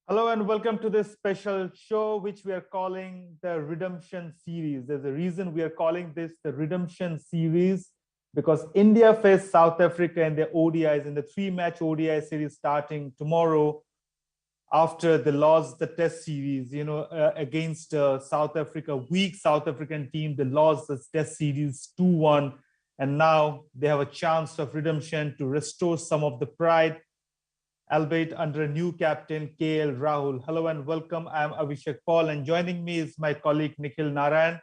Hello and welcome to this special show, which we are calling the Redemption Series. There's a reason we are calling this the Redemption Series because India faced South Africa in the ODIs in the three-match ODI series starting tomorrow after they lost the Test series, against South Africa, weak South African team. They lost the Test series 2-1, and now they have a chance of redemption to restore some of the pride albeit under a new captain, KL Rahul. Hello and welcome. I'm Abhishek Paul, and joining me is my colleague Nikhil Narayan.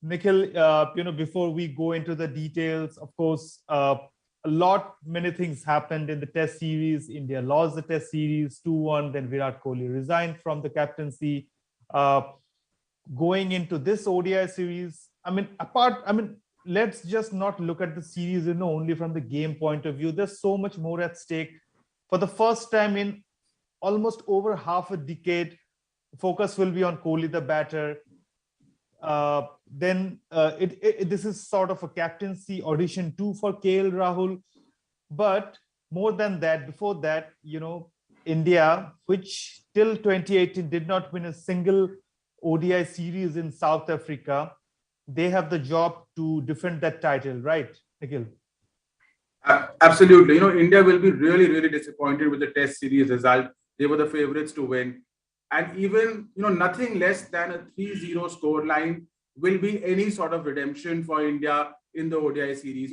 Nikhil, before we go into the details, of course, many things happened in the Test series. India lost the Test series 2-1. Then Virat Kohli resigned from the captaincy. Going into this ODI series, let's just not look at the series, only from the game point of view. There's so much more at stake. For the first time in almost over half a decade, focus will be on Kohli, the batter. This is sort of a captaincy audition too for KL Rahul. But more than that, before that, India, which till 2018 did not win a single ODI series in South Africa, they have the job to defend that title, right, Nikhil? Absolutely. India will be really, really disappointed with the Test series result. They were the favorites to win. And even, nothing less than a 3-0 scoreline will be any sort of redemption for India in the ODI series.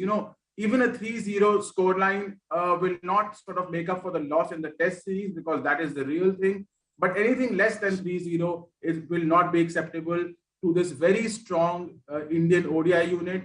Even a 3-0 scoreline will not sort of make up for the loss in the Test series because that is the real thing. But anything less than 3-0 will not be acceptable to this very strong Indian ODI unit.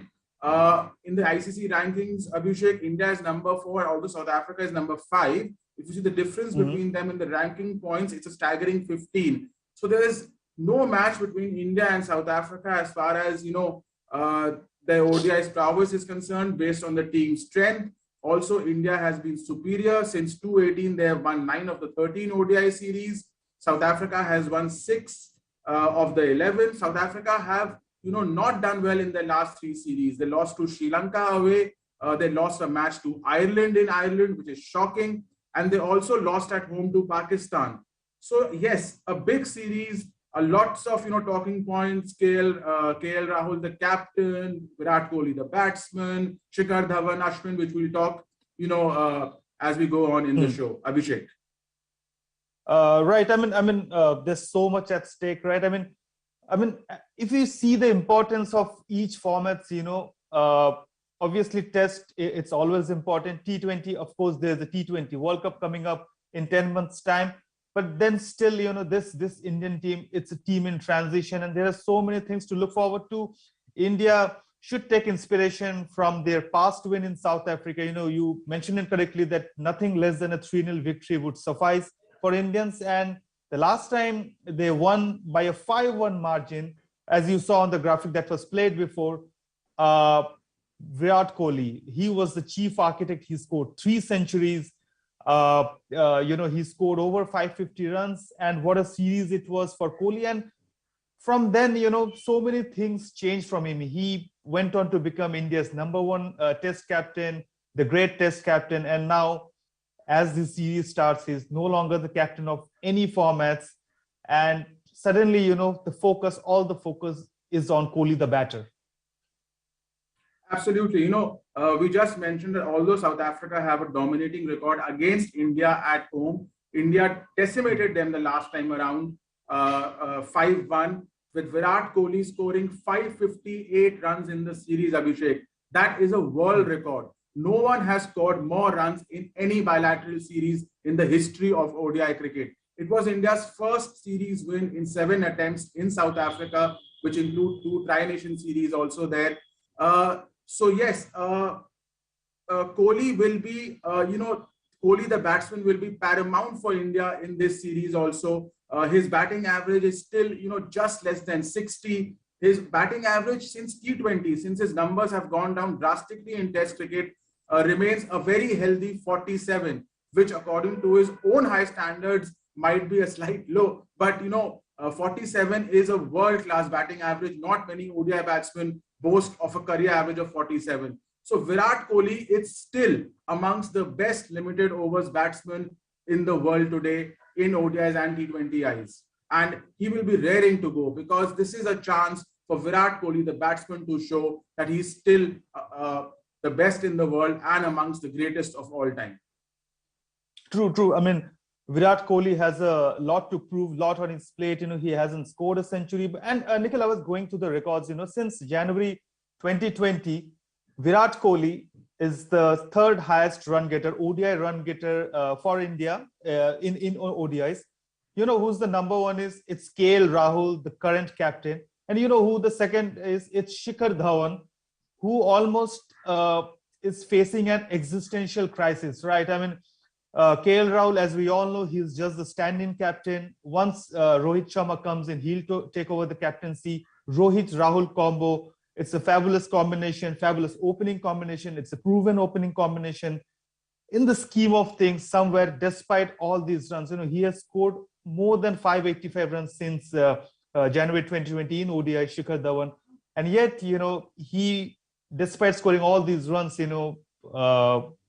In the ICC rankings, Abhishek, India is number 4, although South Africa is number 5. If you see the difference between them in the ranking points, it's a staggering 15. So there is no match between India and South Africa as far as, the ODI's prowess is concerned based on the team's strength. Also, India has been superior. Since 2018, they have won 9 of the 13 ODI series. South Africa has won 6 of the 11. South Africa have not done well in their last 3 series. They lost to Sri Lanka away. They lost a match to Ireland in Ireland, which is shocking. And they also lost at home to Pakistan. So yes, a big series, lots of, talking points. KL Rahul, the captain, Virat Kohli, the batsman, Shikhar Dhawan, Ashwin, which we'll talk, as we go on in the show. Abhishek. Right. There's so much at stake, right? If you see the importance of each formats, obviously Test, it's always important. T20, of course, there's the T20 World Cup coming up in 10 months' time. But then still, this Indian team, it's a team in transition, and there are so many things to look forward to. India should take inspiration from their past win in South Africa. You mentioned it correctly that nothing less than a 3-0 victory would suffice for Indians. And the last time they won by a 5-1 margin, as you saw on the graphic that was played before, Virat Kohli, he was the chief architect. He scored 3 centuries. He scored over 550 runs. And what a series it was for Kohli. And from then, so many things changed from him. He went on to become India's number 1 Test captain, the great Test captain. And now, as the series starts, he's no longer the captain of any formats. And suddenly, all the focus is on Kohli, the batter. Absolutely. We just mentioned that although South Africa have a dominating record against India at home, India decimated them the last time around 5-1 with Virat Kohli scoring 558 runs in the series, Abhishek. That is a world record. No one has scored more runs in any bilateral series in the history of ODI cricket. It was India's first series win in 7 attempts in South Africa, which include 2 Tri-Nation series also there. So yes, Kohli will be, Kohli the batsman will be paramount for India in this series also. His batting average is still, just less than 60. His batting average since T20, since his numbers have gone down drastically in Test cricket, remains a very healthy 47, which according to his own high standards might be a slight low. But 47 is a world-class batting average. Not many ODI batsmen boast of a career average of 47. So Virat Kohli is still amongst the best limited overs batsmen in the world today. in ODIs and T20Is. And he will be raring to go because this is a chance for Virat Kohli, the batsman, to show that he's still the best in the world and amongst the greatest of all time. True, true. I mean, Virat Kohli has a lot to prove, lot on his plate. He hasn't scored a century. And Nikhil, I was going through the records. Since January 2020, Virat Kohli is the third highest run getter, ODI run getter for India in ODIs. Who's the number one is? It's KL Rahul, the current captain. And who the second is? It's Shikhar Dhawan, who almost is facing an existential crisis, right? I mean, KL Rahul, as we all know, he's just the stand-in captain. Once Rohit Sharma comes in, he'll take over the captaincy. Rohit Rahul combo, it's a fabulous combination, fabulous opening combination. It's a proven opening combination. In the scheme of things, somewhere, despite all these runs, he has scored more than 585 runs since January 2020 in ODI, Shikhar Dhawan. And yet, he, despite scoring all these runs,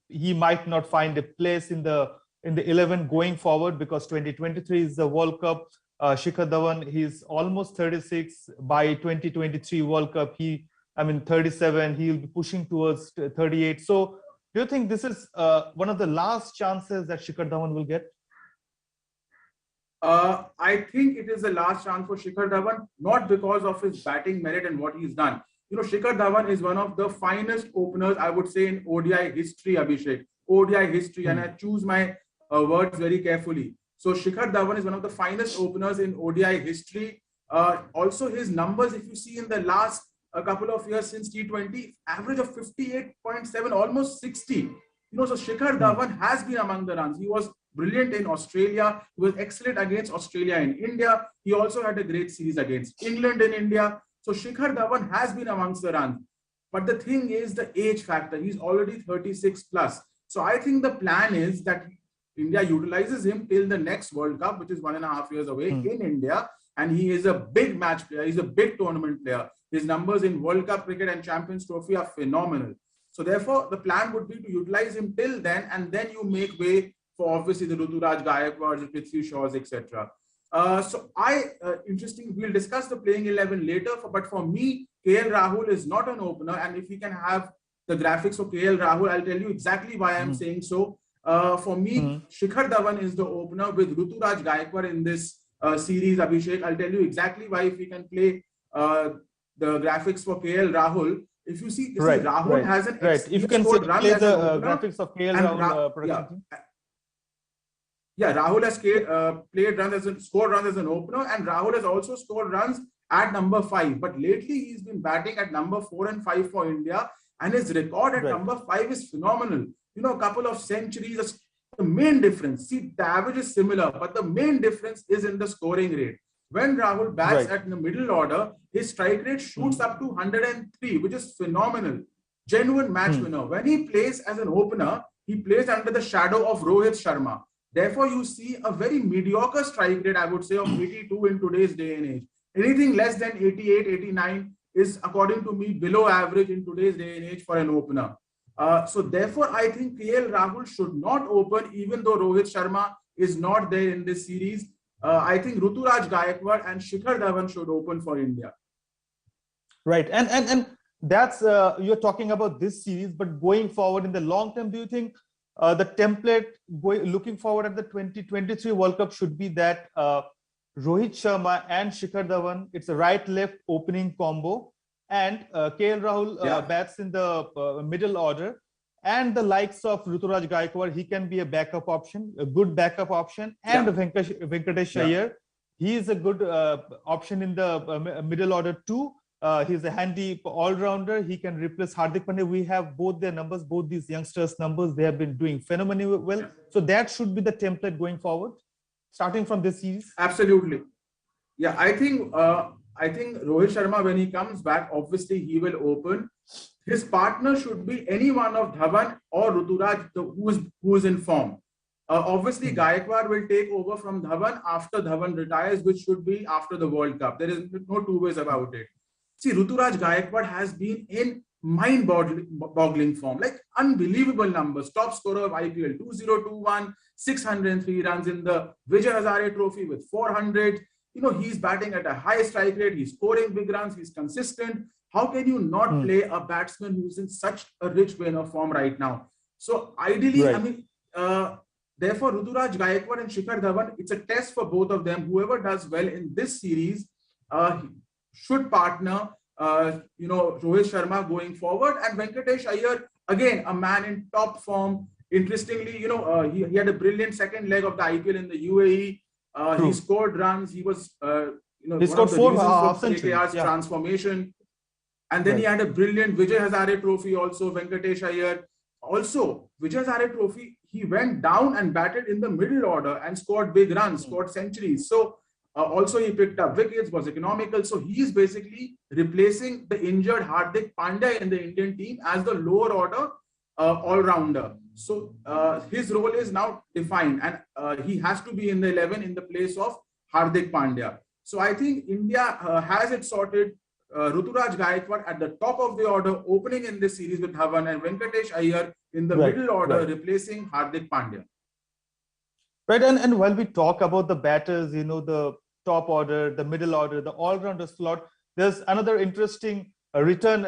he might not find a place in the 11 going forward because 2023 is the World Cup. Shikhar Dhawan, he's almost 36 by 2023 World Cup. 37, he'll be pushing towards 38. So do you think this is one of the last chances that Shikhar Dhawan will get? I think it is the last chance for Shikhar Dhawan, not because of his batting merit and what he's done. Shikhar Dhawan is one of the finest openers, I would say, in ODI history, Abhishek. ODI history, and I choose my words very carefully. So Shikhar Dhawan is one of the finest openers in ODI history. Also, his numbers, if you see in the last couple of years since T20, average of 58.7, almost 60. So Shikhar Dhawan has been among the runs. He was brilliant in Australia. He was excellent against Australia in India. He also had a great series against England in India. So Shikhar Dhawan has been amongst the runs. But the thing is the age factor. He's already 36 plus. So I think the plan is that India utilizes him till the next World Cup, which is 1.5 years away in India. And he is a big match player. He's a big tournament player. His numbers in World Cup cricket and Champions Trophy are phenomenal. So therefore, the plan would be to utilize him till then, and then you make way for obviously the Ruturaj Gaikwad, the Prithvi Shaws, etc. Interesting, we'll discuss the playing 11 later, but for me, KL Rahul is not an opener. And if we can have the graphics for KL Rahul, I'll tell you exactly why I'm saying so. For me, Shikhar Dhawan is the opener with Ruturaj Gaikwad in this series, Abhishek. I'll tell you exactly why if we can play the graphics for KL Rahul. If you see, Rahul has an if you can play the graphics of KL Rahul production. Yeah, Rahul has scored runs as an opener, and Rahul has also scored runs at number 5. But lately, he's been batting at number 4 and 5 for India, and his record at number 5 is phenomenal. A couple of centuries. The main difference, see, the average is similar, but the main difference is in the scoring rate. When Rahul bats at the middle order, his strike rate shoots up to 103, which is phenomenal. Genuine match winner. When he plays as an opener, he plays under the shadow of Rohit Sharma. Therefore, you see a very mediocre strike rate, I would say, of 82 in today's day and age. Anything less than 88, 89 is, according to me, below average in today's day and age for an opener. So therefore, I think KL Rahul should not open, even though Rohit Sharma is not there in this series. I think Ruturaj Gaikwad and Shikhar Dhawan should open for India. Right. And that's, you're talking about this series, but going forward in the long term, do you think the template looking forward at the 2023 World Cup should be that Rohit Sharma and Shikhar Dhawan, it's a right-left opening combo, and KL Rahul bats in the middle order, and the likes of Ruturaj Gaikwad, he can be a backup option, a good backup option, and Venkatesh Iyer, he is a good option in the middle order too. He's a handy all-rounder. He can replace Hardik Pandya. We have both their numbers, both these youngsters' numbers. They have been doing phenomenally well. So that should be the template going forward, starting from this series. Absolutely. Yeah, I think Rohit Sharma, when he comes back, obviously he will open. His partner should be any one of Dhawan or Ruturaj, who is in form. Obviously, Gaikwad will take over from Dhawan after Dhawan retires, which should be after the World Cup. There is no two ways about it. See, Ruturaj Gaikwad has been in mind-boggling form, like unbelievable numbers. Top scorer of IPL 2021, 603 runs in the Vijay Hazare Trophy with 400. He's batting at a high strike rate. He's scoring big runs. He's consistent. How can you not play a batsman who's in such a rich vein of form right now? So ideally, therefore, Ruturaj Gaikwad and Shikhar Dhawan, it's a test for both of them. Whoever does well in this series should partner, Rohit Sharma going forward. And Venkatesh Iyer, again, a man in top form. Interestingly, he had a brilliant second leg of the IPL in the UAE. He scored runs. He was, he scored 4 half centuries. KKR's transformation. And then he had a brilliant Vijay Hazare Trophy also, Venkatesh Iyer. Also, Vijay Hazare Trophy, he went down and batted in the middle order and scored big runs, scored centuries. So also he picked up wickets, was economical. So he is basically replacing the injured Hardik Pandya in the Indian team as the lower order all-rounder. So his role is now defined, and he has to be in the 11 in the place of Hardik Pandya. So I think India has it sorted. Ruturaj Gaikwad at the top of the order, opening in this series with Dhawan, and Venkatesh Iyer in the middle order, replacing Hardik Pandya. Right, and while we talk about the batters, the top order, the middle order, the all-rounder slot, there's another interesting return,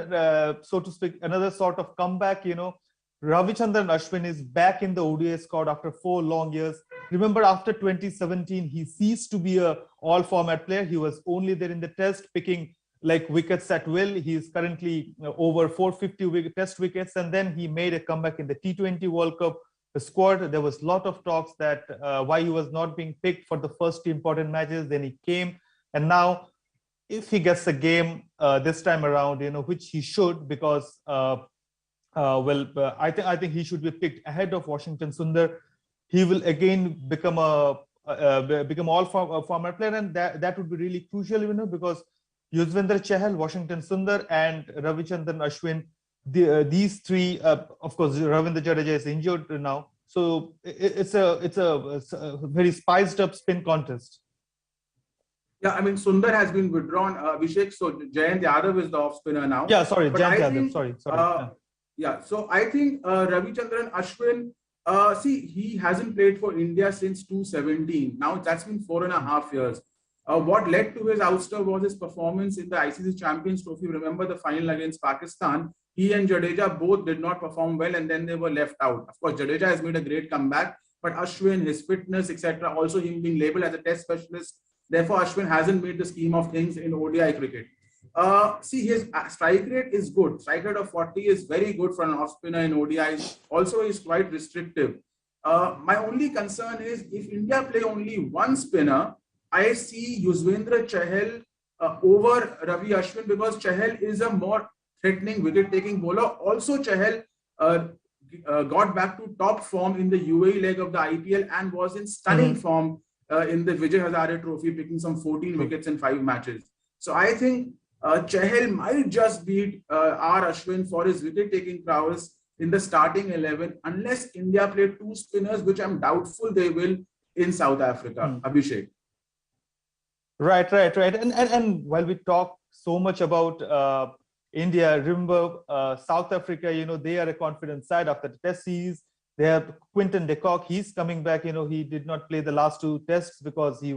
so to speak, another sort of comeback. Ravichandran Ashwin is back in the ODI squad after 4 long years. Remember, after 2017, he ceased to be a all-format player. He was only there in the test, picking wickets at will. He is currently over 450 test wickets, and then he made a comeback in the T20 World Cup squad. There was a lot of talks that why he was not being picked for the first important matches. Then he came, and now if he gets a game this time around, which he should, because I think he should be picked ahead of Washington Sundar. He will again become all-format player, and that would be really crucial, because Yuzvendra Chahal, Washington Sundar, and Ravichandran Ashwin, these three, of course, Ravindra Jadeja is injured now. So it's a very spiced up spin contest. Yeah, I mean, Sundar has been withdrawn, Abhishek. So Jayant Yadav is the off spinner now. Yeah, sorry, Jayant Yadav. Sorry. So I think Ravichandran Ashwin, he hasn't played for India since 2017. Now that's been 4.5 years. What led to his ouster was his performance in the ICC Champions Trophy. Remember the final against Pakistan? He and Jadeja both did not perform well, and then they were left out. Of course, Jadeja has made a great comeback, but Ashwin, his fitness, etc., also him being labeled as a test specialist. Therefore, Ashwin hasn't made the scheme of things in ODI cricket. His strike rate is good. Strike rate of 40 is very good for an off spinner in ODIs. Also, he's quite restrictive. My only concern is if India play only one spinner, I see Yuzvendra Chahal over Ravi Ashwin, because Chahal is a more threatening wicket-taking bowler. Also, Chahal got back to top form in the UAE leg of the IPL and was in stunning form in the Vijay Hazare Trophy, picking some 14 wickets in 5 matches. So I think Chahal might just beat R. Ashwin for his wicket-taking prowess in the starting 11, unless India play 2 spinners, which I'm doubtful they will in South Africa. Abhishek. Right. And while we talk so much about India, remember South Africa, they are a confident side after the test series. They have Quinton de Kock. He's coming back. He did not play the last 2 tests because he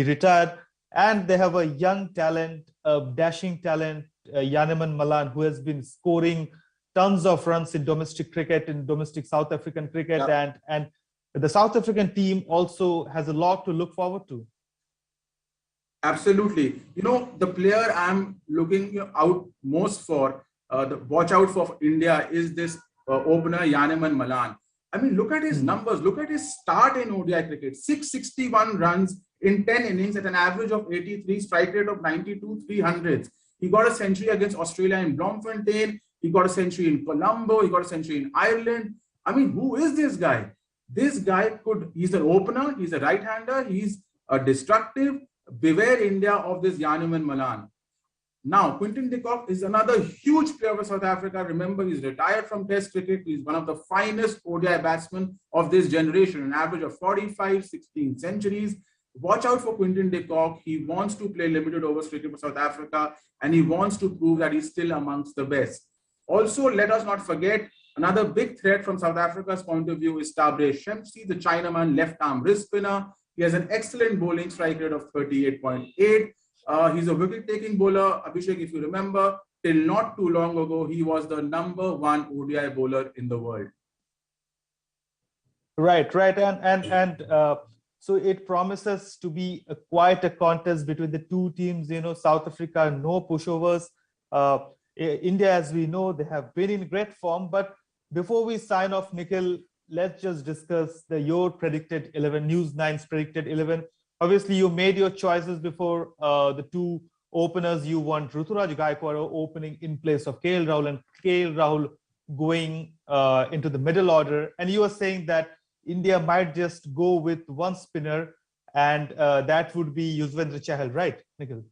retired. And they have a young talent, a dashing talent, Yaneman Malan, who has been scoring tons of runs in domestic cricket, in domestic South African cricket. Yeah. And the South African team also has a lot to look forward to. Absolutely. The player I'm looking out most for, watch out for India, is this opener, Yaneman Malan. I mean, look at his numbers. Look at his start in ODI cricket. 661 runs in 10 innings at an average of 83, strike rate of 92, 300s. He got a century against Australia in Bloemfontein. He got a century in Colombo. He got a century in Ireland. I mean, who is this guy? This guy he's an opener. He's a right-hander. He's a destructive. Beware India of this Yaneman Malan. Now, Quinton de Kock is another huge player for South Africa. Remember, he's retired from Test cricket. He's one of the finest ODI batsmen of this generation, an average of 45, 16 centuries. Watch out for Quinton de Kock. He wants to play limited overs cricket for South Africa, and he wants to prove that he's still amongst the best. Also, let us not forget another big threat from South Africa's point of view is Tabraiz Shamsi, the Chinaman left-arm wrist spinner. He has an excellent bowling strike rate of 38.8. He's a wicket-taking bowler. Abhishek, if you remember, till not too long ago, he was the #1 ODI bowler in the world. Right. So it promises to be quite a contest between the two teams. South Africa, no pushovers. India, as we know, they have been in great form. But before we sign off, Nikhil, let's just discuss your predicted 11, News 9's predicted 11. Obviously, you made your choices before the two openers. You want Ruturaj Gaikwad opening in place of KL Rahul, and KL Rahul going into the middle order. And you were saying that India might just go with one spinner, and that would be Yuzvendra Chahal, right, Nikhil?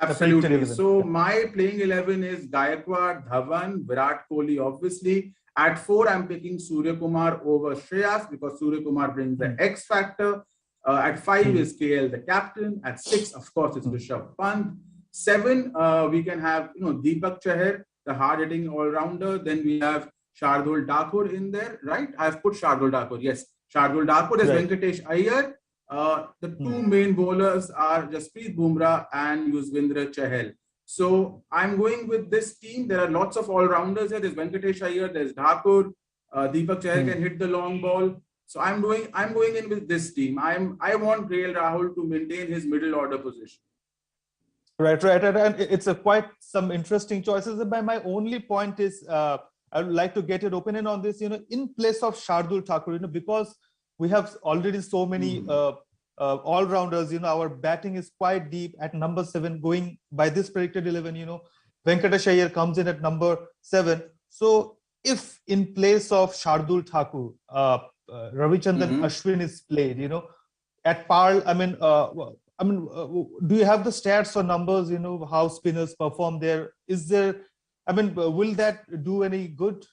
Absolutely. So my playing 11 is Gaikwad, Dhawan, Virat Kohli, obviously. At 4, I'm picking Surya Kumar over Shreyas because Surya Kumar brings the X factor. At 5 is KL, the captain. At 6, of course, it's Rishabh Pant. 7, we can have Deepak Chahar, the hard-hitting all-rounder. Then we have Shardul Thakur in there, right? I've put Shardul Thakur. Yes, Shardul Thakur is right. Venkatesh Iyer. The two main bowlers are Jasprit Bumrah and Yuzvendra Chahal. So I'm going with this team. There are lots of all-rounders here. There's Venkatesh Iyer, there's Thakur, Deepak Chahal can hit the long ball. So I'm going in with this team. I want KL Rahul to maintain his middle order position. Right. And it's quite some interesting choices. But my only point is, I would like to get your opinion on this. In place of Shardul Thakur, because we have already so many all-rounders. Our batting is quite deep at number 7. Going by this predicted 11, Venkatesh Iyer comes in at number 7. So if in place of Shardul Thakur, Ravichandran Ashwin is played, at par, do you have the stats or numbers, how spinners perform there? Is there, will that do any good?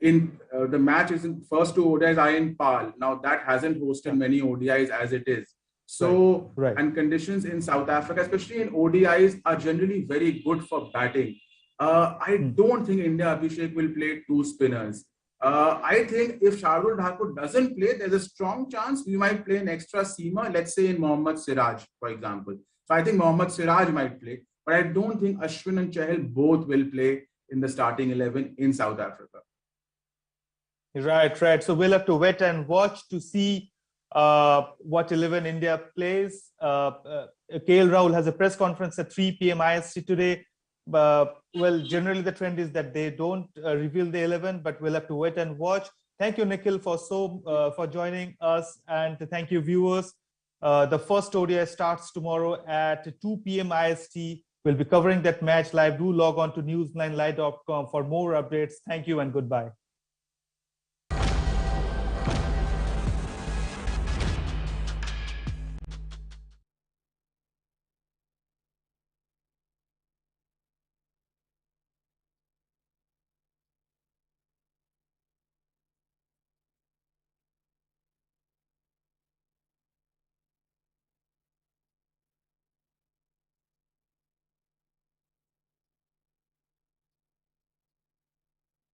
In the match is in first 2 ODIs are in PAL. Now that hasn't hosted many ODIs as it is. So, and conditions in South Africa, especially in ODIs, are generally very good for batting. I don't think India, Abhishek, will play 2 spinners. I think if Shardul Thakur doesn't play, there's a strong chance we might play an extra seamer, let's say in Mohammad Siraj, for example. So I think Mohammad Siraj might play, but I don't think Ashwin and Chahal both will play in the starting 11 in South Africa. Right. So we'll have to wait and watch to see what 11 India plays. KL Rahul has a press conference at 3 p.m. IST today. Well, generally the trend is that they don't reveal the 11, but we'll have to wait and watch. Thank you, Nikhil, for joining us, and thank you, viewers. The first ODI starts tomorrow at 2 p.m. IST. We'll be covering that match live. Do log on to news9live.com for more updates. Thank you and goodbye.